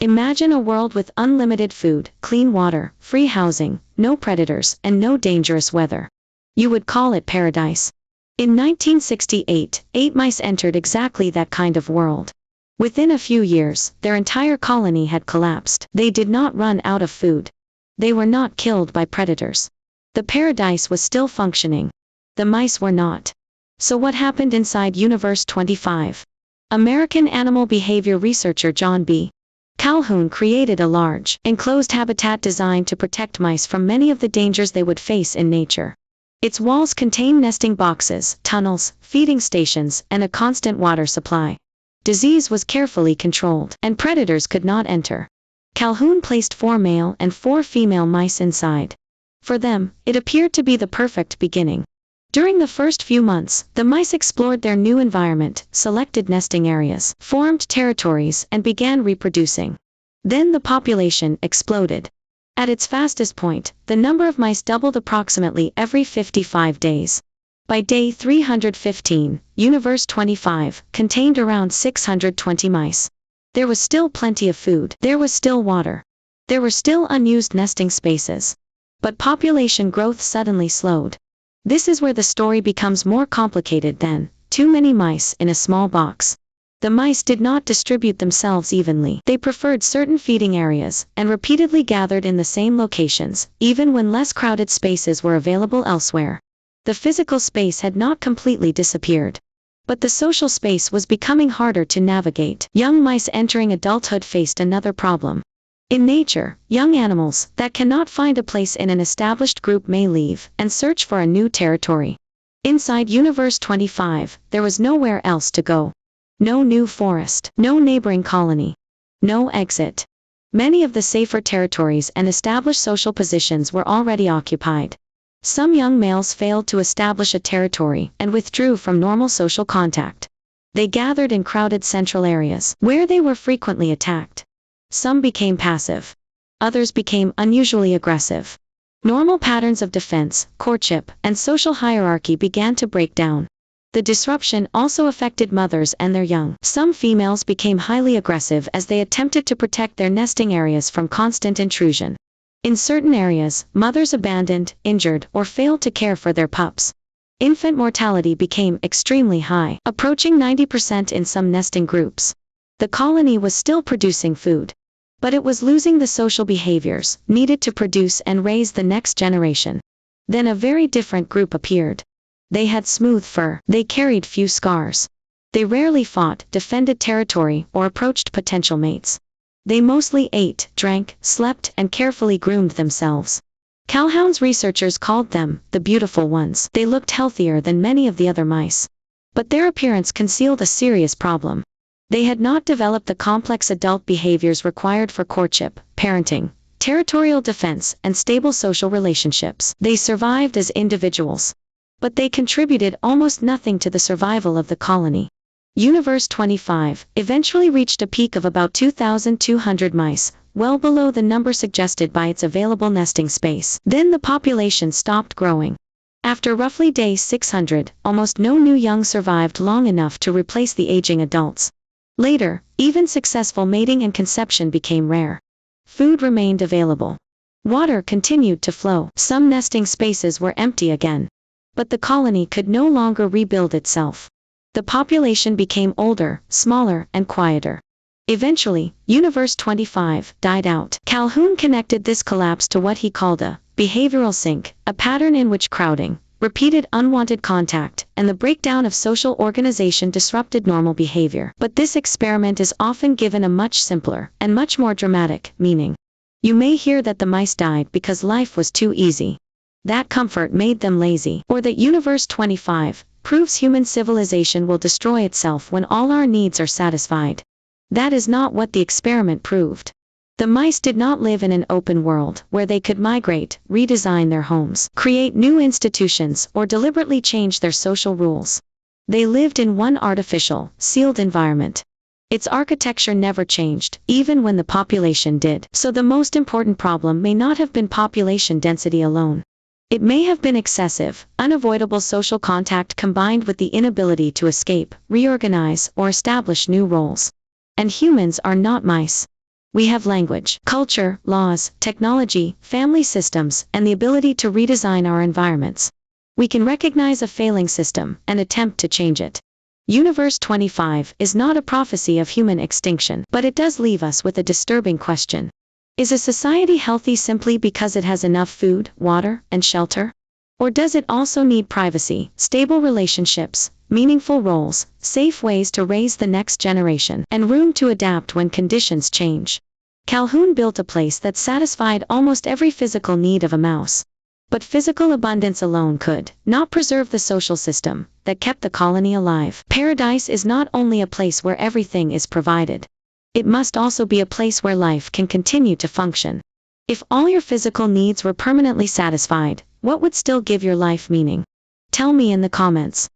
Imagine a world with unlimited food, clean water, free housing, no predators, and no dangerous weather. You would call it paradise. In 1968, 8 mice entered exactly that kind of world. Within a few years, their entire colony had collapsed. They did not run out of food. They were not killed by predators. The paradise was still functioning. The mice were not. So what happened inside Universe 25? American animal behavior researcher John B. Calhoun created a large, enclosed habitat designed to protect mice from many of the dangers they would face in nature. Its walls contain nesting boxes, tunnels, feeding stations, and a constant water supply. Disease was carefully controlled, and predators could not enter. Calhoun placed 4 male and 4 female mice inside. For them, it appeared to be the perfect beginning. During the first few months, the mice explored their new environment, selected nesting areas, formed territories, and began reproducing. Then the population exploded. At its fastest point, the number of mice doubled approximately every 55 days. By day 315, Universe 25 contained around 620 mice. There was still plenty of food. There was still water. There were still unused nesting spaces. But population growth suddenly slowed. This is where the story becomes more complicated than too many mice in a small box. The mice did not distribute themselves evenly. They preferred certain feeding areas, and repeatedly gathered in the same locations, even when less crowded spaces were available elsewhere. The physical space had not completely disappeared. But the social space was becoming harder to navigate. Young mice entering adulthood faced another problem. In nature, young animals that cannot find a place in an established group may leave and search for a new territory. Inside Universe 25, there was nowhere else to go. No new forest, no neighboring colony, no exit. Many of the safer territories and established social positions were already occupied. Some young males failed to establish a territory and withdrew from normal social contact. They gathered in crowded central areas, where they were frequently attacked. Some became passive. Others became unusually aggressive. Normal patterns of defense, courtship, and social hierarchy began to break down. The disruption also affected mothers and their young. Some females became highly aggressive as they attempted to protect their nesting areas from constant intrusion. In certain areas, mothers abandoned, injured, or failed to care for their pups. Infant mortality became extremely high, approaching 90% in some nesting groups. The colony was still producing food, but it was losing the social behaviors needed to produce and raise the next generation. Then a very different group appeared. They had smooth fur. They carried few scars. They rarely fought, defended territory, or approached potential mates. They mostly ate, drank, slept, and carefully groomed themselves. Calhoun's researchers called them the beautiful ones. They looked healthier than many of the other mice. But their appearance concealed a serious problem. They had not developed the complex adult behaviors required for courtship, parenting, territorial defense, and stable social relationships. They survived as individuals. But they contributed almost nothing to the survival of the colony. Universe 25 eventually reached a peak of about 2,200 mice, well below the number suggested by its available nesting space. Then the population stopped growing. After roughly day 600, almost no new young survived long enough to replace the aging adults. Later, even successful mating and conception became rare. Food remained available. Water continued to flow. Some nesting spaces were empty again. But the colony could no longer rebuild itself. The population became older, smaller, and quieter. Eventually, Universe 25 died out. Calhoun connected this collapse to what he called a behavioral sink, a pattern in which crowding, repeated unwanted contact, and the breakdown of social organization disrupted normal behavior. But this experiment is often given a much simpler and much more dramatic meaning. You may hear that the mice died because life was too easy. That comfort made them lazy. Or that Universe 25 proves human civilization will destroy itself when all our needs are satisfied. That is not what the experiment proved. The mice did not live in an open world where they could migrate, redesign their homes, create new institutions, or deliberately change their social rules. They lived in one artificial, sealed environment. Its architecture never changed, even when the population did. So the most important problem may not have been population density alone. It may have been excessive, unavoidable social contact combined with the inability to escape, reorganize, or establish new roles. And humans are not mice. We have language, culture, laws, technology, family systems, and the ability to redesign our environments. We can recognize a failing system and attempt to change it. Universe 25 is not a prophecy of human extinction, but it does leave us with a disturbing question. Is a society healthy simply because it has enough food, water, and shelter? Or does it also need privacy, stable relationships, meaningful roles, safe ways to raise the next generation, and room to adapt when conditions change? Calhoun built a place that satisfied almost every physical need of a mouse. But physical abundance alone could not preserve the social system that kept the colony alive. Paradise is not only a place where everything is provided. It must also be a place where life can continue to function. If all your physical needs were permanently satisfied, what would still give your life meaning? Tell me in the comments.